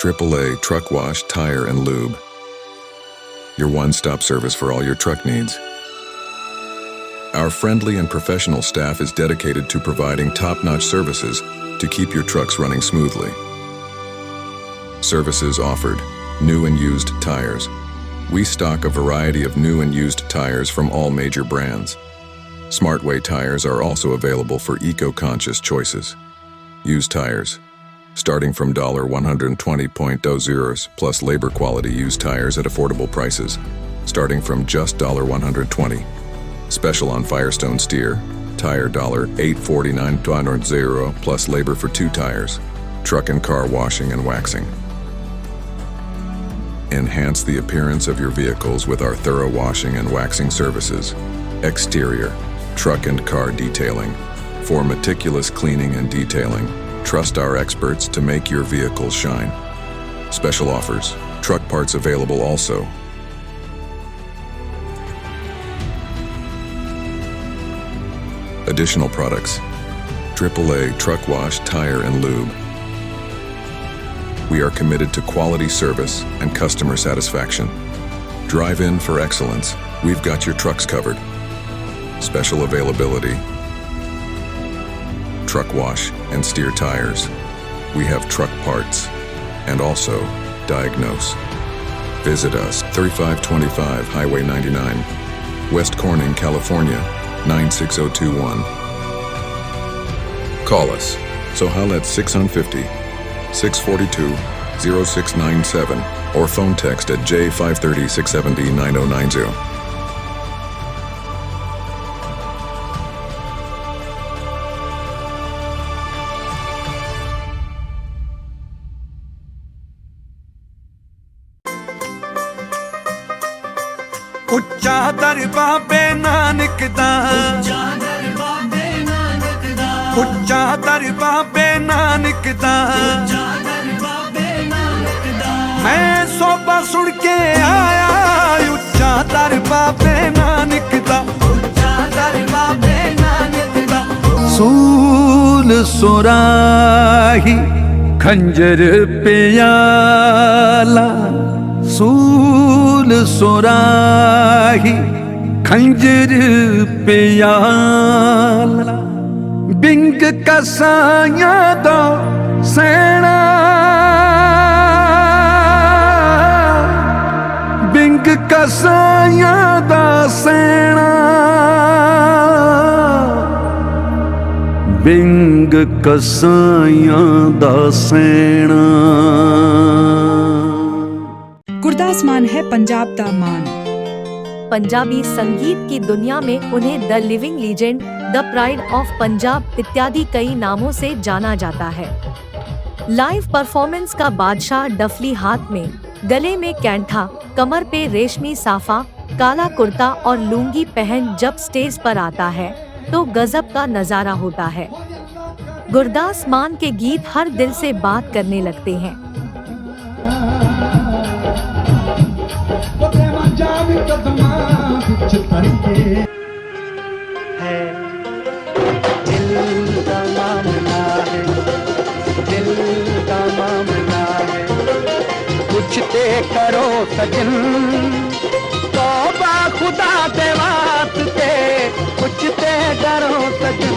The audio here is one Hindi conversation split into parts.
AAA Truck Wash, Tire and Lube. Your one-stop service for all your truck needs. Our friendly and professional staff is dedicated to providing top-notch services to keep your trucks running smoothly. Services offered: new and used tires. We stock a variety of new and used tires from all major brands. Smartway tires are also available for eco-conscious choices. Used tires, starting from $120.00 plus labor quality used tires at affordable prices, starting from just $120. Special on Firestone Steer, tire $849.00 plus labor for 2 tires. Truck and car washing and waxing. Enhance the appearance of your vehicles with our thorough washing and waxing services. Exterior, truck and car detailing. For meticulous cleaning and detailing, trust our experts to make your vehicles shine. Special offers, truck parts available also. Additional products: AAA Truck Wash, Tire and Lube. We are committed to quality service and customer satisfaction. Drive in for excellence. We've got your trucks covered. Special availability: truck wash and steer tires. We have truck parts and also diagnose. Visit us 3525 Highway 99, West Corning, California 96021. Call us Sohail at 650-642-0697 or phone text at J530-670-9090. ਉੱਚਾ ਦਰ ਬਾਬੇ ਨਾਨਕ ਦਾ, ਉੱਚਾ ਦਰ ਬਾਬੇ ਨਾਨਕ ਦਾ, ਮੈਂ ਸੋਭਾ ਸੁਣ ਕੇ ਆਇਆ ਉੱਚਾ ਦਰ ਬਾਬੇ ਨਾਨਕ ਦਾ, ਉੱਚਾ ਦਰ ਬਾਬੇ ਨਾਨਕ ਦਾ। ਸੂਲ ਸੁਰਾਹੀ खंजर प्याला, सूल सुराही खंजर प्याला, बिंग कसाया दो सैना, बिंग कसाया दा सैना, बिंग कसाया दा सैना। गुरदास मान है पंजाब दा मान। पंजाबी संगीत की दुनिया में उन्हें the living legend, the pride of Punjab इत्यादि कई नामों से जाना जाता है। लाइव परफॉर्मेंस का बादशाह डफली हाथ में, गले में कैंठा, कमर पे रेशमी साफा, काला कुर्ता और लुंगी पहन जब स्टेज पर आता है तो गजब का नजारा होता है। गुरदास मान के गीत हर दिल से बात करने लगते हैं। कुछ ते करो सजन, तौबा खुदा दे वास्ते, कुछ ते करो सजन।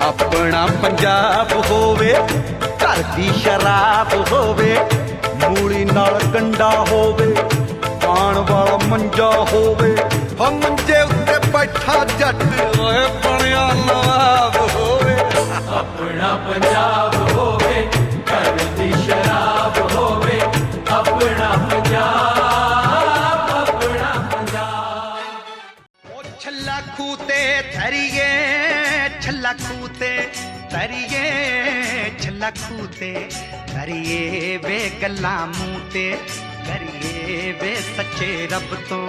अपना पंजाब होवे, घर दी शराब होवे, मूली नाल कंडा होवे, पान वाला मंजा होवे, हम मंजे उत्ते बैठा जट ओए बनिया नवाब होवे। अपना पंजाब होवे, घर दी शराब होवे, अपना पंजाब, अपना पंजाब। ओ छल्ला खूते थरिए, छल्ला खूते थरिए, छल्ला खूते थरिए वे गल्ला मुंह ते करिए वे सच्चे रब तो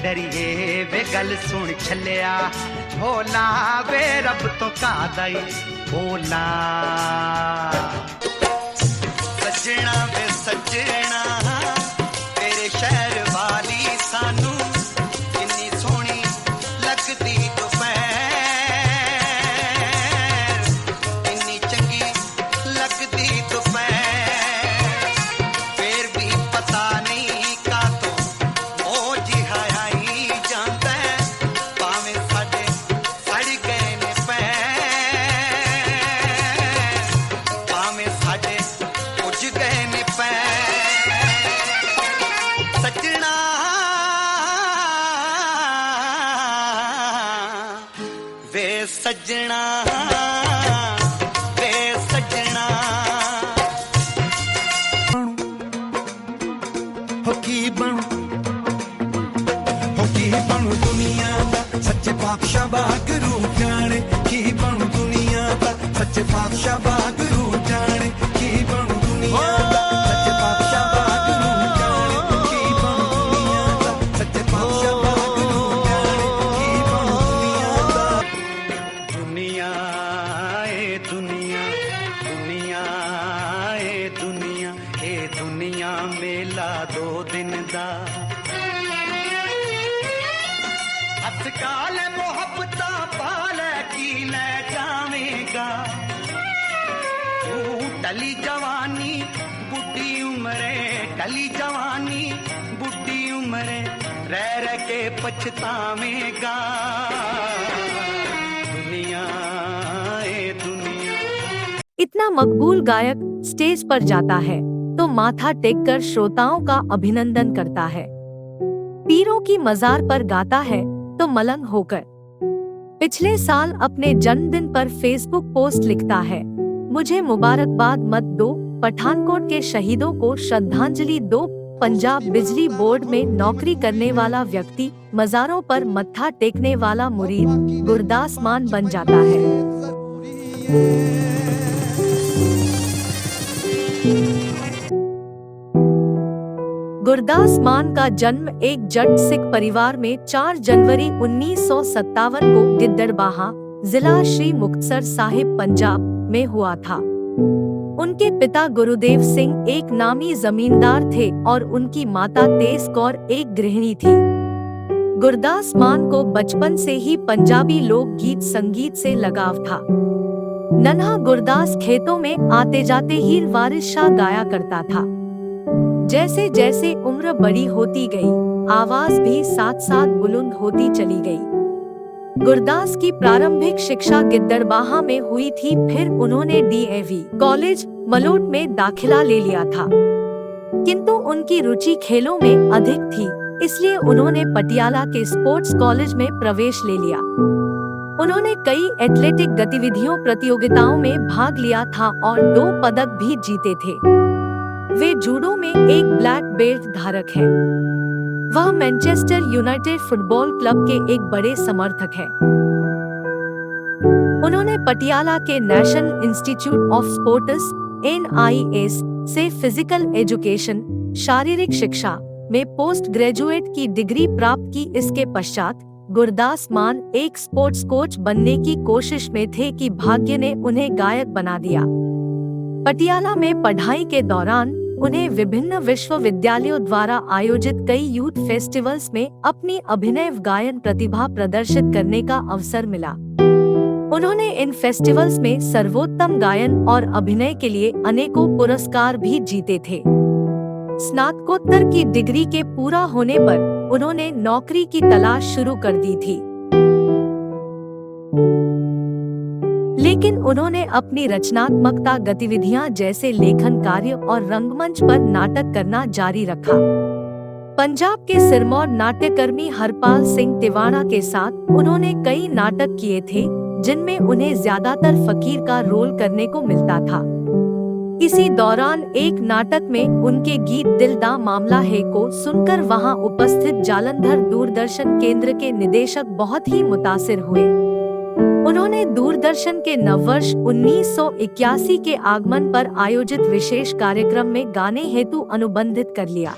डरिए वे गल सुन छलिया भोला वे रब तो कादाई भोला। सजना वे सजना तेरे शहर वाली सानू किन्नी सोहनी हो की बनू दुनिया दा सच्चे पातशाह वागरू जाने की बनू दुनिया दा सच्चे पातशाह वागरू जाने की बनू दुनिया दा सच्चे पातशाह वागरू जाने की बनू दुनिया दा सच्चे पातशाह वागरू जाने की बनू दुनिया दा दुनिया ए दुनिया दुनिया ए दुनिया मेला 2 दिन दा काल मोहब्बत पाले की ले जावेगा तू टली जवानी बुढ़ी उम्रे टली जवानी बुढ़ी उम्रे रह के पछतावेगा दुनिया ए दुनिया। इतना मकबूल गायक स्टेज पर जाता है तो माथा टेककर श्रोताओं का अभिनंदन करता है। पीरों की मजार पर गाता है तो मलंग होकर। पिछले साल अपने जन्मदिन पर फेसबुक पोस्ट लिखता है, मुझे मुबारकबाद मत दो, पठानकोट के शहीदों को श्रद्धांजलि दो। पंजाब बिजली बोर्ड में नौकरी करने वाला व्यक्ति मजारों पर मत्था टेकने वाला मुरीद गुरदास मान बन जाता है। गुरदास मान का जन्म एक जट सिख परिवार में 4 जनवरी 1957 को गिद्दड़बाहा, जिला श्री मुक्तसर साहिब, पंजाब में हुआ था। उनके पिता गुरुदेव सिंह एक नामी जमींदार थे और उनकी माता तेज कौर एक गृहिणी थी। गुरदास मान को बचपन से ही पंजाबी लोक गीत संगीत से लगाव था। नन्हा गुरदास खेतों में आते जाते ही वारिस शाह गाया करता था। जैसे जैसे उम्र बड़ी होती गई, आवाज भी साथ साथ बुलंद होती चली गई। गुरदास की प्रारंभिक शिक्षा गिद्दड़बाहा में हुई थी, फिर उन्होंने DAV कॉलेज मलोट में दाखिला ले लिया था, किंतु उनकी रुचि खेलों में अधिक थी, इसलिए उन्होंने पटियाला के स्पोर्ट्स कॉलेज में प्रवेश ले लिया। उन्होंने कई एथलेटिक गतिविधियों प्रतियोगिताओं में भाग लिया था और 2 पदक भी जीते थे। वे जूडो में एक ब्लैक बेल्ट धारक हैं। वह मैनचेस्टर यूनाइटेड फुटबॉल क्लब के एक बड़े समर्थक हैं। उन्होंने पटियाला के national institute of sports NIS से फिजिकल एजुकेशन, शारीरिक शिक्षा में पोस्ट ग्रेजुएट की डिग्री प्राप्त की। इसके पश्चात गुरदास मान एक स्पोर्ट्स कोच बनने की कोशिश में थे कि भाग्य ने उन्हें गायक बना दिया। पटियाला में पढ़ाई के दौरान उन्हें विभिन्न विश्वविद्यालयों द्वारा आयोजित कई यूथ फेस्टिवल्स में अपनी अभिनय गायन प्रतिभा प्रदर्शित करने का अवसर मिला। उन्होंने इन फेस्टिवल्स में सर्वोत्तम गायन और अभिनय के लिए अनेकों पुरस्कार भी जीते थे। स्नातकोत्तर की डिग्री के पूरा होने पर उन्होंने नौकरी की तलाश शुरू कर दी थी, लेकिन उन्होंने अपनी रचनात्मकता गतिविधियां जैसे लेखन कार्य और रंगमंच पर नाटक करना जारी रखा। पंजाब के सिरमौर नाट्यकर्मी हरपाल सिंह तिवाना के साथ उन्होंने कई नाटक किए थे, जिनमें उन्हें ज्यादातर फकीर का रोल करने को मिलता था। इसी दौरान एक नाटक में उनके गीत दिल दा मामला है को सुनकर वहां उपस्थित जालंधर दूरदर्शन केंद्र के निदेशक बहुत ही मुतासिर हुए। उन्होंने दूरदर्शन के नववर्ष 1981 के आगमन पर आयोजित विशेष कार्यक्रम में गाने हेतु अनुबंधित कर लिया।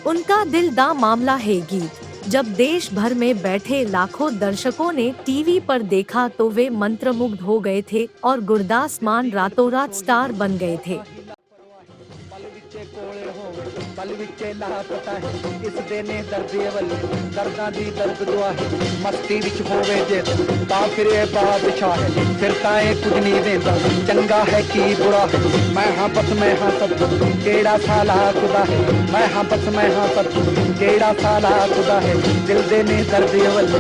उनका दिल दा मामला है गीत जब देश भर में बैठे लाखों दर्शकों ने टीवी पर देखा तो वे मंत्रमुग्ध हो गए थे और गुरदास मान रातों रात स्टार बन गए थे। पल विचे लापता है इस देने दर्द अवल दर्दां दी दर्द दुआ है मस्ती विच होवे जे ता फिर ए बादशाह है फिर ताए कुछ नहीं देंदा चंगा है की बुरा है मैं हां बस मैं हां सब केड़ा साला खुदा है मैं हां बस मैं हां सब केड़ा साला खुदा है दिल देने दर्द अवल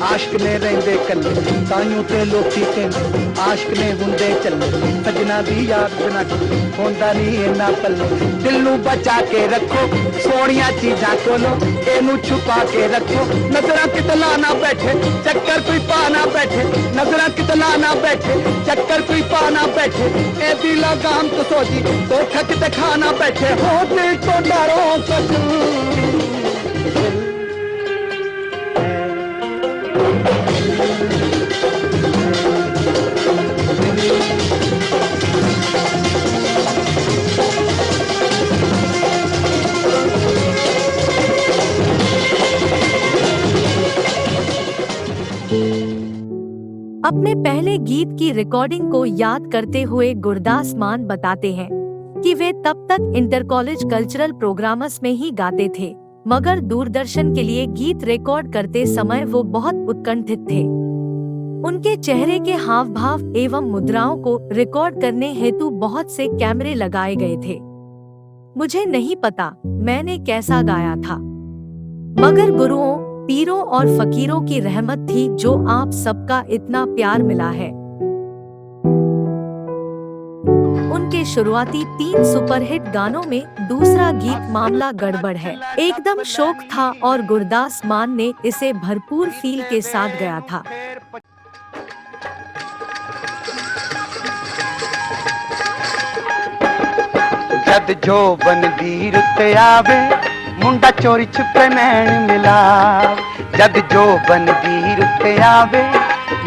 आशिक ने रहंदे कल्ले ताइयों ते लोकी कहंदे आशिक ने हुंदे चले सजना दी याद बिना होंदा नहीं इना पल्ले दिल नू बचा के रखो, सोनिया चीजा कोलो एनू छुपा के रखो। नजरा कितला ना बैठे, चक्कर कोई पा ना बैठे, नजरा कितला ना बैठे, चक्कर कोई पा ना बैठे। ए दी लगाम तो सोची तो ठक ते खाना बैठे, हो दिल तो डरो कसूर। अपने पहले गीत की रिकॉर्डिंग को याद करते हुए गुरदास मान बताते हैं कि वे तब तक इंटर कॉलेज कल्चरल प्रोग्राम्स में ही गाते थे, मगर दूरदर्शन के लिए गीत रिकॉर्ड करते समय वो बहुत उत्कंठित थे। उनके चेहरे के हाव भाव एवं मुद्राओं को रिकॉर्ड करने हेतु बहुत से कैमरे लगाए गए थे। मुझे नहीं पता मैंने कैसा गाया था, मगर गुरुओं, पीरों और फकीरों की रहमत थी जो आप सबका इतना प्यार मिला है। उनके शुरुआती 3 सुपरहिट गानों में दूसरा गीत मामला गड़बड़ है एकदम शौक था और गुरदास मान ने इसे भरपूर फील के साथ गाया था। जद जो बन दी रुत आवे, मुंडा चोरी छुपे नैन मिलाव। जद जो बन दी रुत आवे,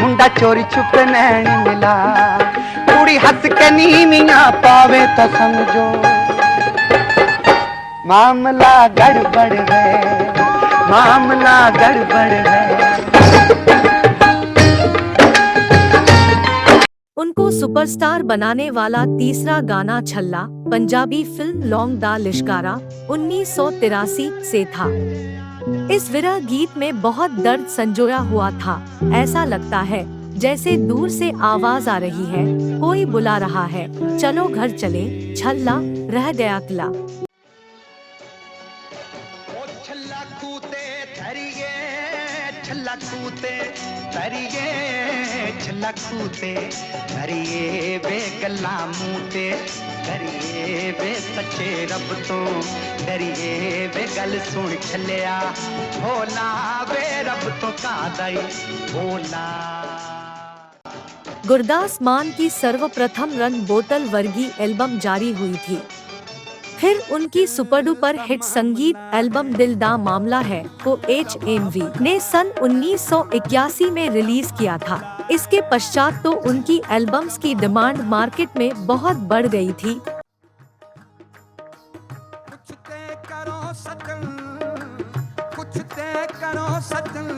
मुंडा चोरी छुपे नैन मिलाव। कुड़ी हंस के नीमियां पावे तो समझो मामला गड़बड़ है, मामला गड़बड़ है। उनको सुपरस्टार बनाने वाला तीसरा गाना छल्ला पंजाबी फिल्म लौंग दा लिश्कारा 1983 से था। इस विरह गीत में बहुत दर्द संजोया हुआ था। ऐसा लगता है जैसे दूर से आवाज आ रही है, कोई बुला रहा है, चलो घर चले, छल्ला रह गया किला। छल्ला कूते धरिए, छल्ला कूते धरिए, छल्ला कूते धरिए वे गल्ला मूते, डरिए वे सच्चे रब तो, डरिए वे गल सुन छलिया, भोला वे रब तो का दई भोला। गुरदास मान की सर्वप्रथम रन बोतल वर्गी एल्बम जारी हुई थी। फिर उनकी सुपरडुपर हिट संगीत एल्बम दिल दा मामला है को HMV ने सन 1981 में रिलीज किया था। इसके पश्चात तो उनकी एल्बम्स की डिमांड मार्केट में बहुत बढ़ गई थी। कुछ ते करो सजन, कुछ ते करो सजन,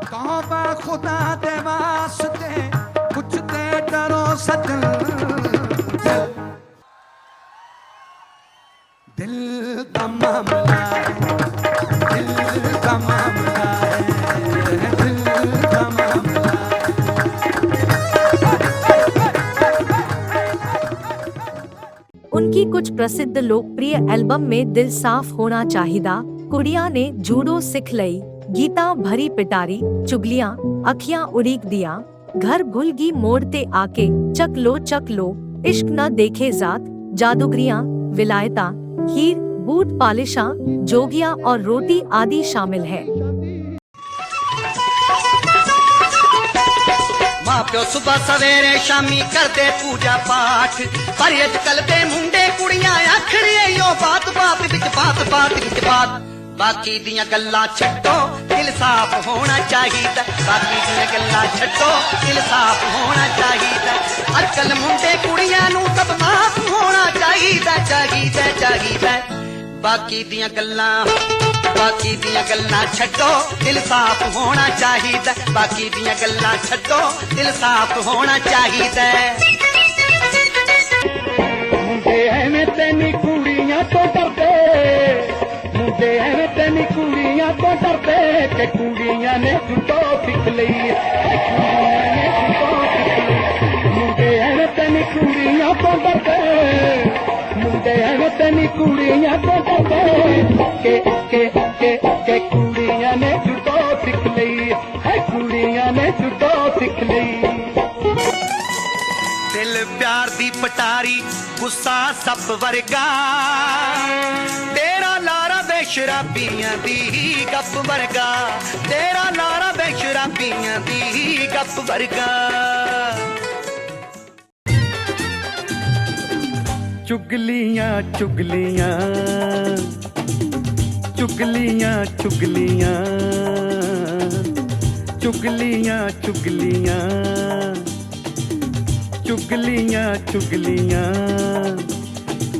तौबा खुदा दे वास्ते, कुछ ते करो सजन। दिल का मामला है, दिल का मामला है, दिल का मामला है। उनकी कुछ प्रसिद्ध लोकप्रिय एल्बम में दिल साफ होना चाहिदा, कुड़िया ने जूडो सिख लई, गीता भरी पिटारी, चुगलियां, अखियां उड़ीक दिया, घर भूलगी मोड़ते आके, चक लो, इश्क न देखे जात, जादूगरियां, विलायता, हीर, बूट पालिशा, जोगिया और रोटी आदि शामिल है। माँ प्यो सुबह सवेरे शामी करते पूजा पाठ, पर अजकल दे मुंडे कुड़ियां आखड़े यो बात बात विच बात। बाकी दियां गल्लां छड्डो, दिल साफ होना चाहिदा। बाकी दियां गल्लां छड्डो, दिल साफ होना चाहिदा। अजकल मुंडे कुड़ियां नू सब माफ होना चाहिदा। बाकी दियां गल्लां छड्डो, दिल साफ होना चाहिदा। बाकी दियां गल्लां छड्डो, दिल साफ होना चाहिदा। मुंडे ऐवें तेनी कुड़ियां तो डरदे, मुंडे ऐवें तेनी कुड़ियां तो डरदे, ते कुड़ियां ने जुटो सिख लई, मुंडे ऐवें तेनी कुड़ियां तो डरदे, मुंडे ऐवें तेनी कुड़ियां तो डरदे, के कुड़ियां ने जुटो सिख लई, कुड़ियां ने जुटो सिख लई। दिल प्यार दी पटारी गुस्सा सप वर्गा तेरा लारा बेशराबियां दी गप वर्गा तेरा लारा बेशराबियां दी गप वर्गा चुगलियां चुगलियां चुगलियां चुगलियां चुगलियां चुगलियां चुगलियां चुगलियां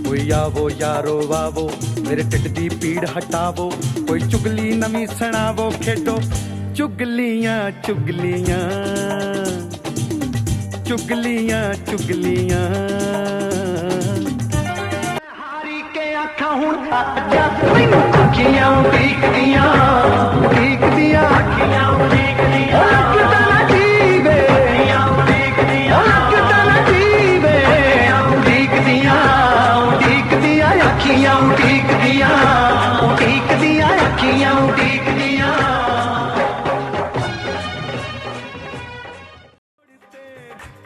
कोई आवो यारो वावो मेरे ढिड दी पीड़ हटावो कोई चुगली नवी सुनावो खेडो चुगलियां चुगलियां चुगलियां चुगलियां हारी के आखा हुण जा मैनू अखियां उड़ीकदियां उड़ीकदियां अखियां उड़ीकदियां लगदा ना जीवे अखियां उड़ीकदियां लगदा ना जीवे उड़ीकदियां उड़ीकदियां अखियां उड़ीकदियां उड़ीकदियां अखियां उड़ीकदियां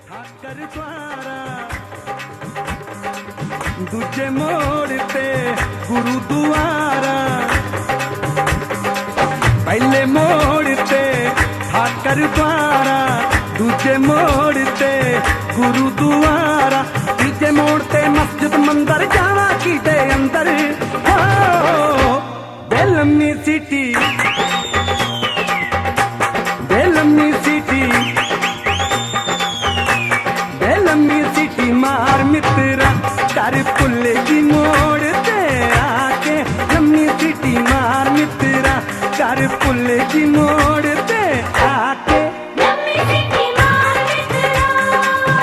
ठाकर द्वारा दूजे मोड़ ते गुरुद्वारा पहले मोड़ ते ठाकर द्वारा दूजे मोड़ ते गुरुद्वारा तीजे मोड़ ते मस्जिद मंदिर जावा की दे अंदर हो बेलमी सिटी बेलमी सिटी लम्बी सिटी मार मित्रा कर पुल्ले की मोड़ ते आके लम्बी सिटी मार मित्रा कर पुल्ले की मोड़ ते आके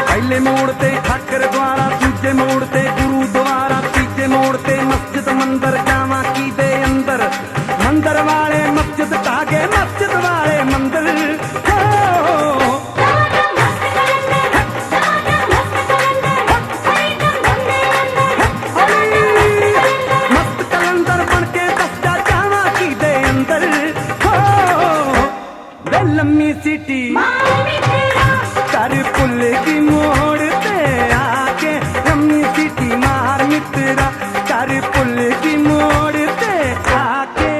पहले मोड़ ते ठाकर द्वारा दूजे मोड़ ते गुरुद्वारा तीजे मोड़ ते मस्जिद मंदिर जावा की दे अंदर मंदिर वाले मस्जिद कागे मस्जिद वाले मंदिर हो लम्बी सिटी कर पुल्ले की मोड़ ते आके लम्बी सिटी मार मित्रा कर पुल्ले की मोड़ ते आके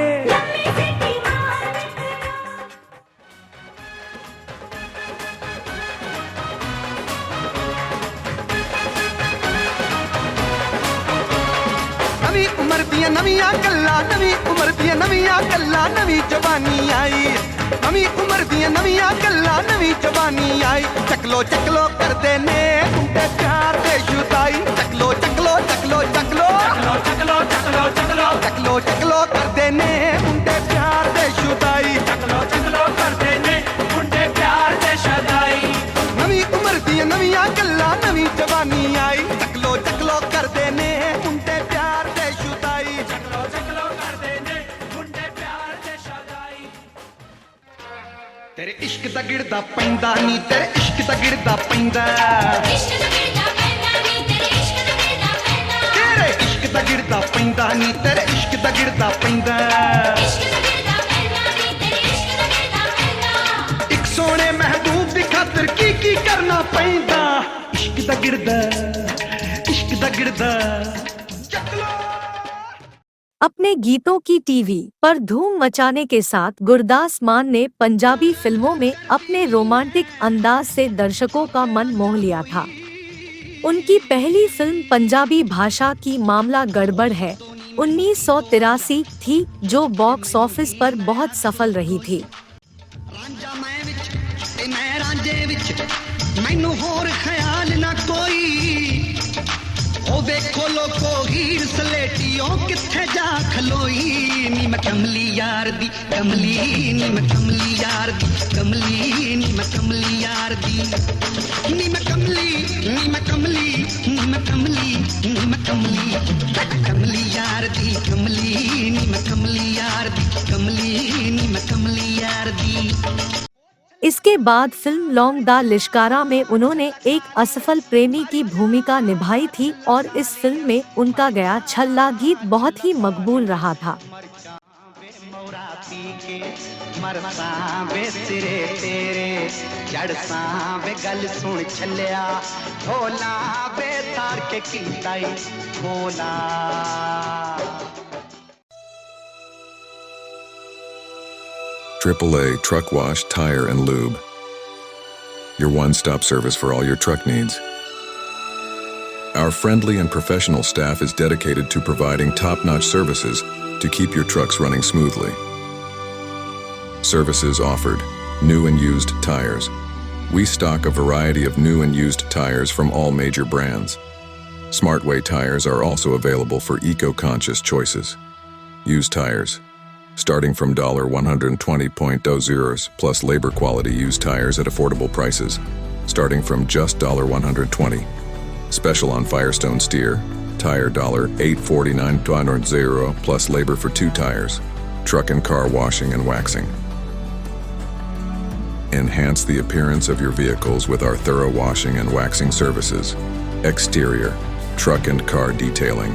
नवी उम्र दियां नवियां गल्लां नवी उम्र दियां नवियां गल्लां नवी जवानी आई नवी उम्र दियां नवियां गल्लां नवी जवानी आई चकलो चकलो करदे ने मुंडे प्यार दे जुदाई चकलो चकलो चकलो चकलो चकलो चकलो चकलो चकलो चकलो करदे ने मुंडे प्यार दे जुदाई चकलो चकलो करदे ने मुंडे प्यार दे जुदाई नवी उम्र दियां नवियां गल्लां नवी जवानी आई चकलो चकलो करदे ने मुंडे प्यार दे जुदाई चकलो चकलो करदे ने मुंडे प्यार दे जुदाई तेरे इश्क दा गिरदा पैंदा नी तेरे इश्क दा गिरदा पैंदा तेरे इश्क दा गिरदा पैंदा नी तेरे इश्क दा गिरदा पैंदा एक सोने महबूब दी खातर की करना पैंदा इश्क दा गिरदा अपने गीतों की टीवी पर धूम मचाने के साथ गुरदास मान ने पंजाबी फिल्मों में अपने रोमांटिक अंदाज से दर्शकों का मन मोह लिया था। उनकी पहली फिल्म पंजाबी भाषा की मामला गड़बड़ है 1983 थी, जो बॉक्स ऑफिस पर बहुत सफल रही थी। रांझा मैं विच ते मैं रांझे विच मैनू होर ख्याल ना कोई ओ देखो लोको हीर सलेटियों किथे जा खलोई नी मैं कमली यार दी कमली नी मैं कमली यार दी कमली नी मैं कमली यार दी नी मैं कमली नी मैं कमली नी मैं कमली नी मैं कमली कमली यार दी कमली नी मैं कमली यार दी कमली नी मैं कमली यार दी। इसके बाद फिल्म लौंग दा लिश्कारा में उन्होंने एक असफल प्रेमी की भूमिका निभाई थी और इस फिल्म में उनका गया छल्ला गीत बहुत ही मकबूल रहा था। मरसा वे सिरे तेरे जड़सा वे गल सुन छलिया भोला वे तार के कीताई भोला AAA Truck Wash, Tire and Lube. Your one-stop service for all your truck needs. Our friendly and professional staff is dedicated to providing top-notch services to keep your trucks running smoothly. Services offered: new and used tires. We stock a variety of new and used tires from all major brands. Smartway tires are also available for eco-conscious choices. Used tires, starting from $120.00 plus labor quality used tires at affordable prices, starting from just $120. Special on Firestone Steer, tire $849.00 plus labor for 2 tires. Truck and car washing and waxing. Enhance the appearance of your vehicles with our thorough washing and waxing services. Exterior, truck and car detailing.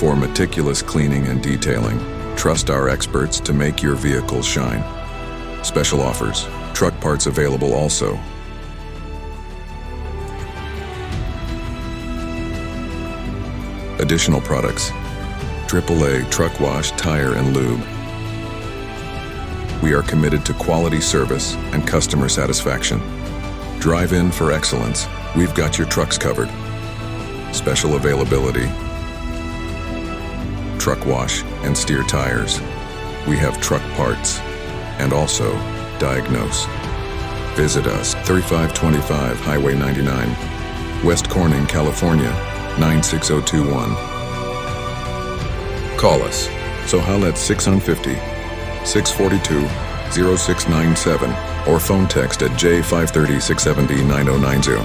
For meticulous cleaning and detailing, trust our experts to make your vehicles shine. Special offers, truck parts available also. Additional products: AAA Truck Wash, Tire and Lube. We are committed to quality service and customer satisfaction. Drive in for excellence. We've got your trucks covered. Special availability: truck wash and steer tires. We have truck parts and also diagnose. Visit us 3525 Highway 99, West Corning, California 96021. Call us Sohalet 650-642-0697 or phone text at J530-670-9090.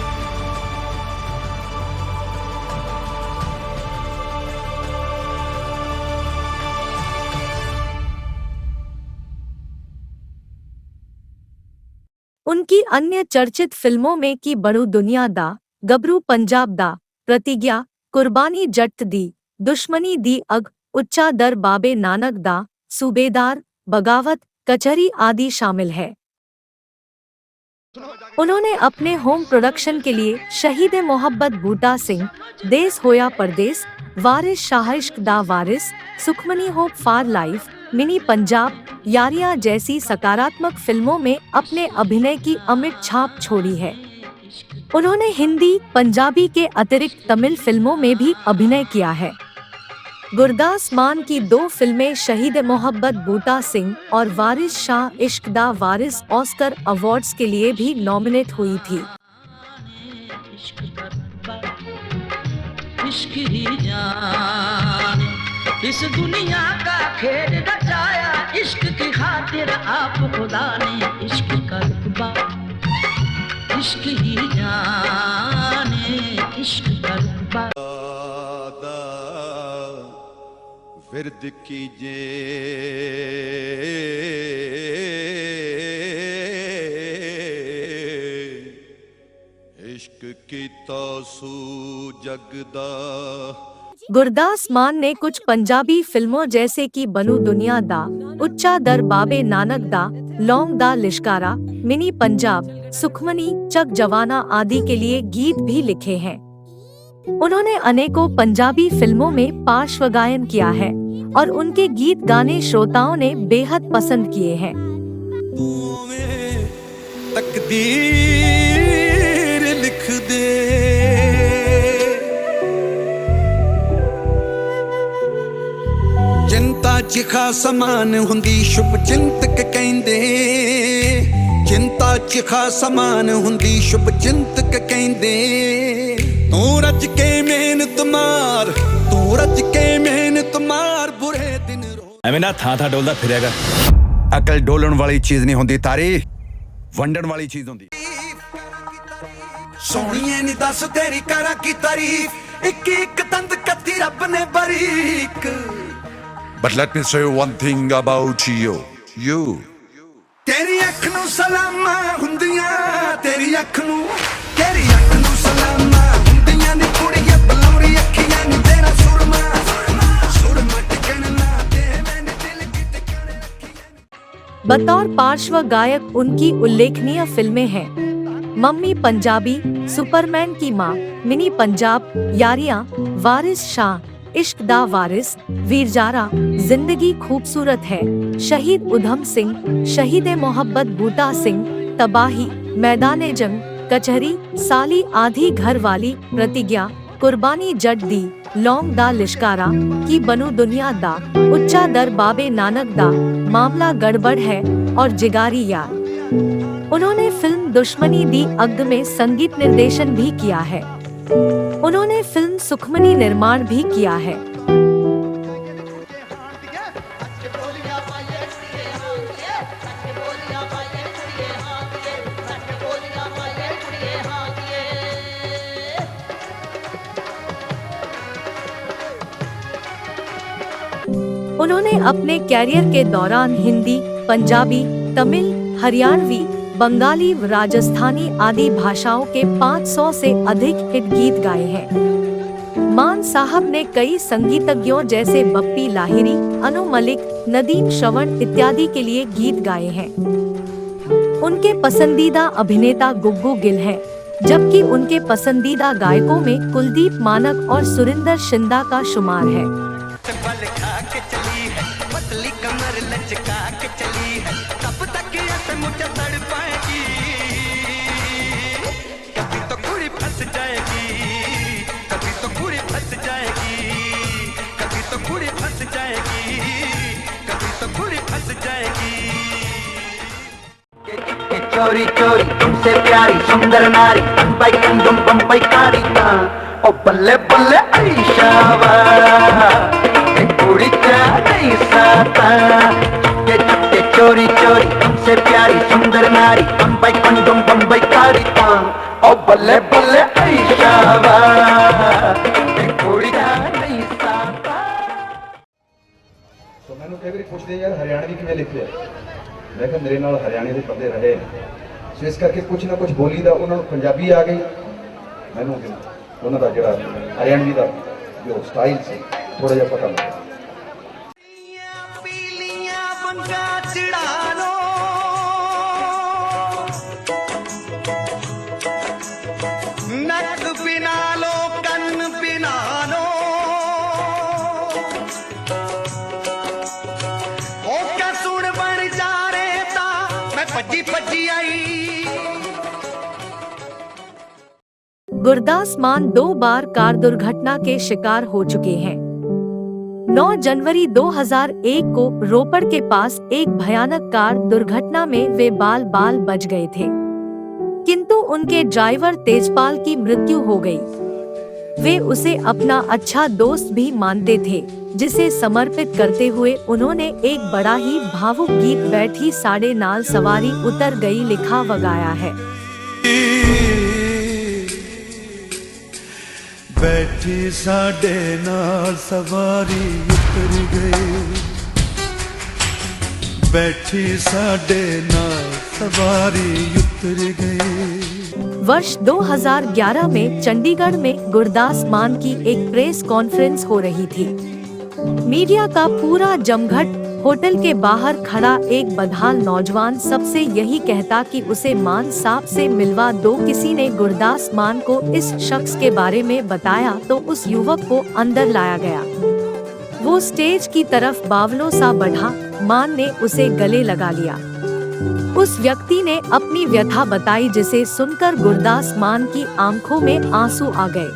उनकी अन्य चर्चित फिल्मों में की बड़ू दुनिया दा, गबरू पंजाब दा, प्रतिज्ञा, कुर्बानी जट दी, दुश्मनी दी अग, उच्चा दर बाबे नानक दा, सूबेदार, बगावत, कचहरी आदि शामिल है। उन्होंने अपने होम प्रोडक्शन के लिए शहीद मोहब्बत बूटा सिंह, देस होया परदेस, वारिस Shah Ishq Da Waris, Sukhmani hope for life, mini Punjab, Yaariyan जैसी सकारात्मक फिल्मों में अपने अभिनय की अमिट छाप छोड़ी है। उन्होंने हिंदी, पंजाबी के अतिरिक्त तमिल फिल्मों में भी अभिनय किया है। गुरदास मान की 2 फिल्में शहीद मोहब्बत बूटा सिंह और वारिस शाह इश्क दा वारिस ऑस्कर अवार्ड्स के लिए भी नॉमिनेट हुई थी। इश्क ही जान इस दुनिया का खेल रचाया, इश्क की खातिर आप खुदा ने इश्क का रुतबा, इश्क ही जाने इश्क का रुतबा। विरद कीजे इश्क की तासू जगदा। गुरदास मान ने कुछ पंजाबी फिल्मों जैसे कि बनू दुनिया दा, उच्चा दर बाबे नानक दा, लौंग दा लिश्कारा, मिनी पंजाब, सुखमनी, चक जवाना आदि के लिए गीत भी लिखे हैं। उन्होंने अनेकों पंजाबी फिल्मों में पार्श्व गायन किया है और उनके गीत गाने श्रोताओं ने बेहद पसंद किए हैं। तकदीर लिख दे चिंता चिखा समान हुंदी शुभ चिंतक कहंदे, चिंता चिखा समान हुंदी शुभ चिंतक कहंदे। तू रच के मेहनत मार, तू रच के मेहनत मार, बुरे दिन रो। ਐਵੇਂ ਨਾ ਥਾਂ ਥਾਂ ਡੋਲਦਾ ਫਿਰਿਆਗਾ। अकल डोलन वाली चीज नहीं होंदी तारी, वंडन वाली चीज होंदी। सोहणिए नी दस तेरी करा की तारीफ, एक एक तंद कत्ती रब ने बारीक। But let me say one thing about you. तेरी अख नू सलामा हुंदियां, तेरी अख नू सलामा हुंदियां नी कुड़िया बलौरी अखियां नी तेरा सुरमा, सुरमा टिकन ना दे मैंने दिल की टिकन रखियां। बतौर पार्श्व गायक उनकी उल्लेखनीय फिल्में हैं मम्मी पंजाबी, सुपरमैन की माँ, मिनी पंजाब, यारियां, वारिस शाह, इश्क दा वारिस, वीरजारा, जिंदगी खूबसूरत है, शहीद उधम सिंह, शहीद मोहब्बत बूटा सिंह, तबाही, मैदाने जंग, कचहरी, साली आधी घर वाली, प्रतिज्ञा, कुर्बानी जट दी, लौंग दा लिश्कारा, की बनू दुनिया दा, उच्चा दर बाबे नानक दा, मामला गड़बड़ है और जिगारी यार। उन्होंने फिल्म दुश्मनी दी अग्द में संगीत निर्देशन भी किया है। उन्होंने फिल्म सुखमनी निर्माण भी किया है। उन्होंने अपने कैरियर के दौरान हिंदी, पंजाबी, तमिल, हरियाणवी, बंगाली, राजस्थानी आदि भाषाओं के 500 से अधिक हिट गीत गाए हैं। मान साहब ने कई संगीतज्ञों जैसे बप्पी लाहिरी, अनु मलिक, नदीम श्रवण इत्यादि के लिए गीत गाए हैं। उनके पसंदीदा अभिनेता गुग्गू गिल हैं, जबकि उनके पसंदीदा गायकों में कुलदीप मानक और सुरिंदर शिंदा का शुमार है। बल खा के चली है, पतली कमर लचका के चली है, कब तक ऐसे मुझे तड़ पाएगी, कभी तो कुड़ी फंस जाएगी, कभी तो कुड़ी फंस जाएगी, कभी तो कुड़ी फंस जाएगी, कभी तो कुड़ी फंस जाएगी। चोरी चोरी तुमसे प्यारी सुंदर नारी, बम्बई कारी ना, ओ बल्ले बल्ले ऐशावा कुड़ी नहीं साता, चुपके चुपके चोरी चोरी तुमसे प्यारी सुंदर नारी, बम्बई कारी ना, ओ बल्ले बल्ले ऐशावा कुड़ी नहीं साता। तो मैंने कई बार पूछते यार हरियाणवी किवें लिखे, मैं कहा मेरे नाल हरियाणे के बंदे रहे, सो इस करके कुछ ना कुछ बोली दा उन्होंने पंजाबी आ गई, मैनू उन्हों का जोड़ा हरियाणवी का जो स्टाइल से थोड़ा जहा पता लगा। नक बिना लो कन बिना लो, ओ क्या सुन बन जा रे ता मैं भज्जी भज्जी आई। गुरदास मान 2 बार कार दुर्घटना के शिकार हो चुके हैं। 9 जनवरी 2001 को रोपड़ के पास एक भयानक कार दुर्घटना में वे बाल बाल बच गए थे, किंतु उनके ड्राइवर तेजपाल की मृत्यु हो गई। वे उसे अपना अच्छा दोस्त भी मानते थे, जिसे समर्पित करते हुए उन्होंने एक बड़ा ही भावुक गीत बैठी साड़े नाल सवारी उतर गई लिखा व गाया है। बैठी साडे नाल सवारी उतर गई, बैठी साडे नाल सवारी उतर गई। वर्ष 2011 में चंडीगढ़ में गुरदास मान की एक प्रेस कॉन्फ्रेंस हो रही थी। मीडिया का पूरा जमघट होटल के बाहर खड़ा एक बदहाल नौजवान सबसे यही कहता कि उसे मान साहब से मिलवा दो। किसी ने गुरदास मान को इस शख्स के बारे में बताया तो उस युवक को अंदर लाया गया। वो स्टेज की तरफ बावलों सा बढ़ा, मान ने उसे गले लगा लिया। उस व्यक्ति ने अपनी व्यथा बताई, जिसे सुनकर गुरदास मान की आंखों में आंसू आ गए।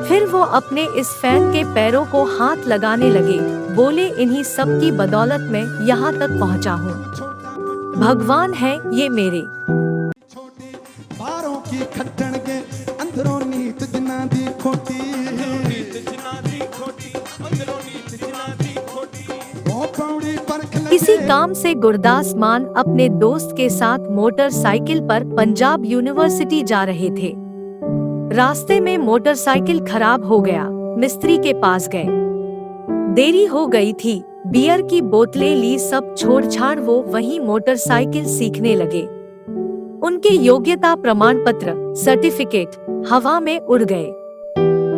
फिर वो अपने इस फैन के पैरों को हाथ लगाने लगे, बोले इन्हीं सब की बदौलत मैं यहाँ तक पहुँचा हूँ, भगवान है ये मेरे। बारों की खट्टन के अंदरों नीत जिना दी खोटी, इसी काम से गुरदास मान अपने दोस्त के साथ मोटरसाइकिल पर पंजाब यूनिवर्सिटी जा रहे थे। रास्ते में मोटरसाइकिल खराब हो गया, मिस्त्री के पास गए। देरी हो गई थी, बियर की बोतलें ली, सब छोड़ छाड़ वो वहीं मोटरसाइकिल सीखने लगे। उनके योग्यता प्रमाण पत्र, सर्टिफिकेट हवा में उड़ गए।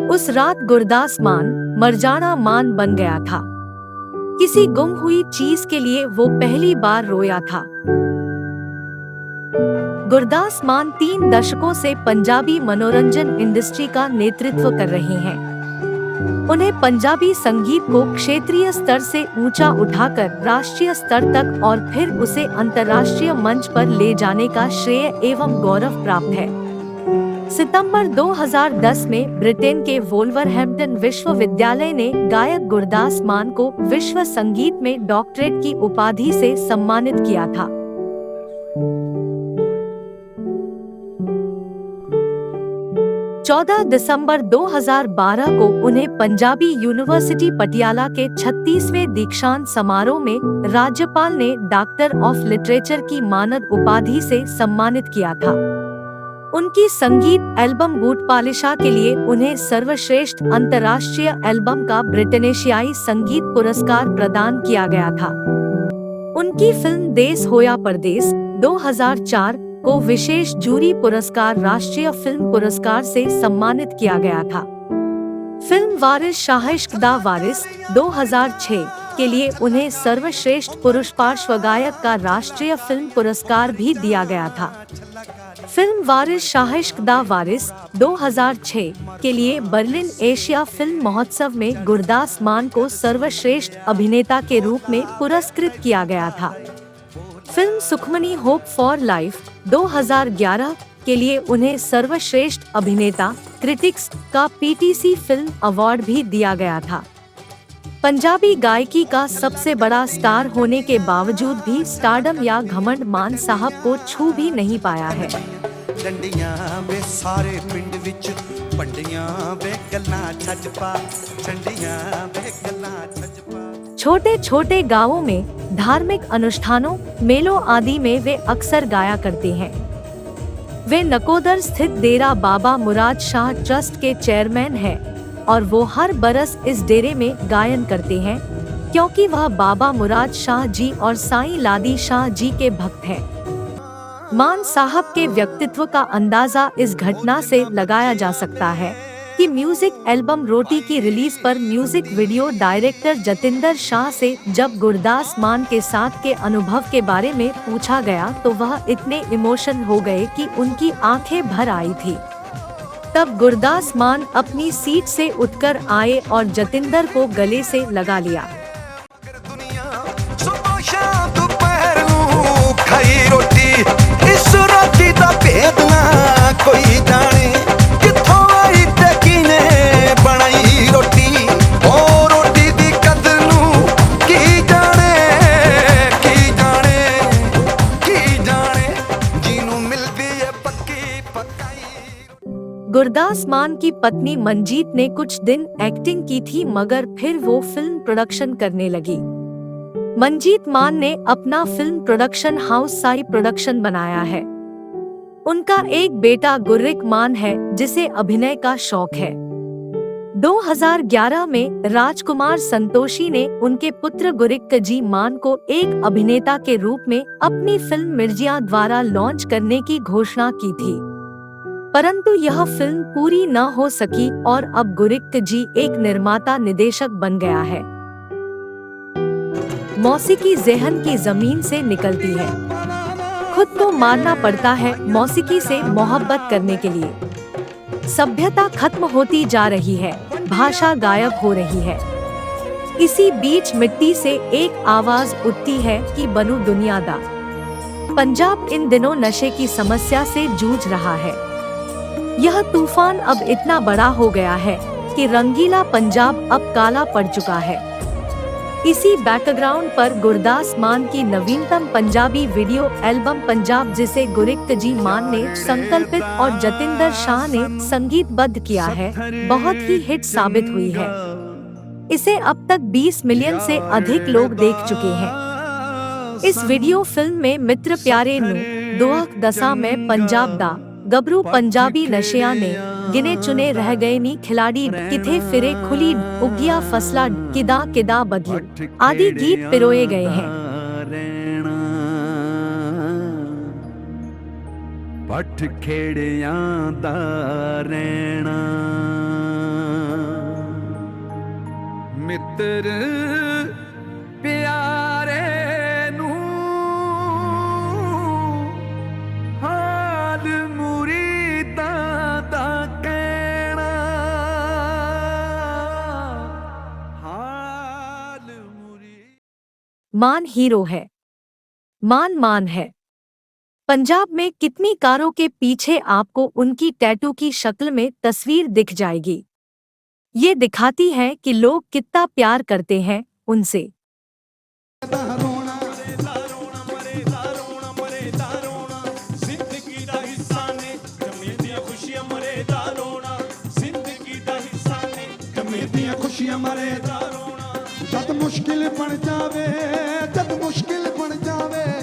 उस रात गुरदास मान मरजाना मान बन गया था। किसी गुम हुई चीज के लिए वो पहली बार रोया था। गुरदास मान 3 दशकों से पंजाबी मनोरंजन इंडस्ट्री का नेतृत्व कर रहे हैं। उन्हें पंजाबी संगीत को क्षेत्रीय स्तर से ऊंचा उठाकर राष्ट्रीय स्तर तक और फिर उसे अंतर्राष्ट्रीय मंच पर ले जाने का श्रेय एवं गौरव प्राप्त है। सितंबर 2010 में ब्रिटेन के वोल्वरहैम्पटन विश्वविद्यालय ने गायक गुरदास मान को विश्व संगीत में डॉक्टरेट की उपाधि से सम्मानित किया था। चौदह दिसंबर 2012 को उन्हें पंजाबी यूनिवर्सिटी पटियाला के 36वें दीक्षांत समारोह में राज्यपाल ने डॉक्टर ऑफ लिटरेचर की मानद उपाधि से सम्मानित किया था। उनकी संगीत एल्बम बूट पालिशा के लिए उन्हें सर्वश्रेष्ठ अंतर्राष्ट्रीय एल्बम का ब्रिटेनेशियाई संगीत पुरस्कार प्रदान किया गया था। उनकी फिल्म देस होया परदेस 2004 को विशेष जूरी पुरस्कार राष्ट्रीय फिल्म पुरस्कार से सम्मानित किया गया था। फिल्म वारिस शाह इश्क दा वारिस 2006 के लिए उन्हें सर्वश्रेष्ठ पुरुष पार्श्व गायक का राष्ट्रीय फिल्म पुरस्कार भी दिया गया था। फिल्म वारिस शाह इश्क दा वारिस 2006 के लिए बर्लिन एशिया फिल्म महोत्सव में गुरदास मान को सर्वश्रेष्ठ अभिनेता के रूप में पुरस्कृत किया गया था। Film Sukhmani hope for life 2011 के लिए उन्हें सर्वश्रेष्ठ अभिनेता क्रिटिक्स का पीटीसी फिल्म अवार्ड भी दिया गया था। पंजाबी गायकी का सबसे बड़ा स्टार होने के बावजूद भी स्टारडम या घमंड मान साहब को छू भी नहीं पाया है। डंडियां वे सारे पिंड विच पंडियां वे गल्लां छज पा डंडियां वे गल्लां छज पा। छोटे छोटे गांवों में धार्मिक अनुष्ठानों, मेलों आदि में वे अक्सर गाया करते हैं। वे नकोदर स्थित डेरा बाबा मुराद शाह ट्रस्ट के चेयरमैन हैं और वो हर बरस इस डेरे में गायन करते हैं क्योंकि वह बाबा मुराद शाह जी और साईं लादी शाह जी के भक्त हैं। मान साहब के व्यक्तित्व का अंदाजा इस घटना से लगाया जा सकता है कि म्यूजिक एल्बम रोटी की रिलीज पर music video director Jatinder Shah से जब गुरदास मान के साथ के अनुभव के बारे में पूछा गया तो वह इतने इमोशन हो गए कि उनकी आंखें भर आई थी। तब गुरदास मान अपनी सीट से उठकर आए और जतिंदर को गले से लगा लिया। कोई जाने किथों आई ते किने बनाई रोटी ओ रोटी दी कदर नू की जाने जीनू मिलदी है पक्की पकाई। गुरदास मान की पत्नी मंजीत ने कुछ दिन एक्टिंग की थी मगर फिर वो फिल्म प्रोडक्शन करने लगी। मंजीत मान ने अपना film production house Sai production बनाया है। उनका एक बेटा गुर्रिक मान है जिसे अभिनय का शौक है। 2011 में राजकुमार संतोषी ने उनके पुत्र गुरिक जी मान को एक अभिनेता के रूप में अपनी फिल्म मिर्जिया द्वारा लॉन्च करने की घोषणा की थी, परंतु यह फिल्म पूरी न हो सकी और अब गुरिक जी एक निर्माता निर्देशक बन गया है। मौसीकी ज़हन की जमीन से निकलती है, खुद को मारना पड़ता है मौसीकी से मोहब्बत करने के लिए। सभ्यता खत्म होती जा रही है, भाषा गायब हो रही है। इसी बीच मिट्टी से एक आवाज उठती है कि बनू दुनियादा। पंजाब इन दिनों नशे की समस्या से जूझ रहा है। यह तूफान अब इतना बड़ा हो गया है कि रंगीला पंजाब अब काला पड़ चुका है। इसी बैकग्राउंड पर गुरदास मान की नवीनतम पंजाबी वीडियो एल्बम पंजाब, जिसे गुरिक जी मान ने संकल्पित और जतिंदर शाह ने संगीतबद्ध किया है, बहुत ही हिट साबित हुई है। इसे अब तक 20 मिलियन से अधिक लोग देख चुके हैं। इस वीडियो फिल्म में मित्र प्यारे नू दुआख दसा में पंजाब दा गबरू पंजाबी नशिया ने गिने चुने रह गए नी खिलाड़ी किथे फिरे खुली उगिया फसला किदा किदा बदलू आदि गीत पिरोए गए हैं। पठ खेड़ियां दा रहना मित्र प्यारे नू हाल मुरीदां दा कहना हाल मुरीद। मान हीरो है, मान मान है। पंजाब में कितनी कारों के पीछे आपको उनकी टैटू की शक्ल में तस्वीर दिख जाएगी। ये दिखाती है कि लोग कितना प्यार करते हैं उनसे। जद मुश्किल बन जावे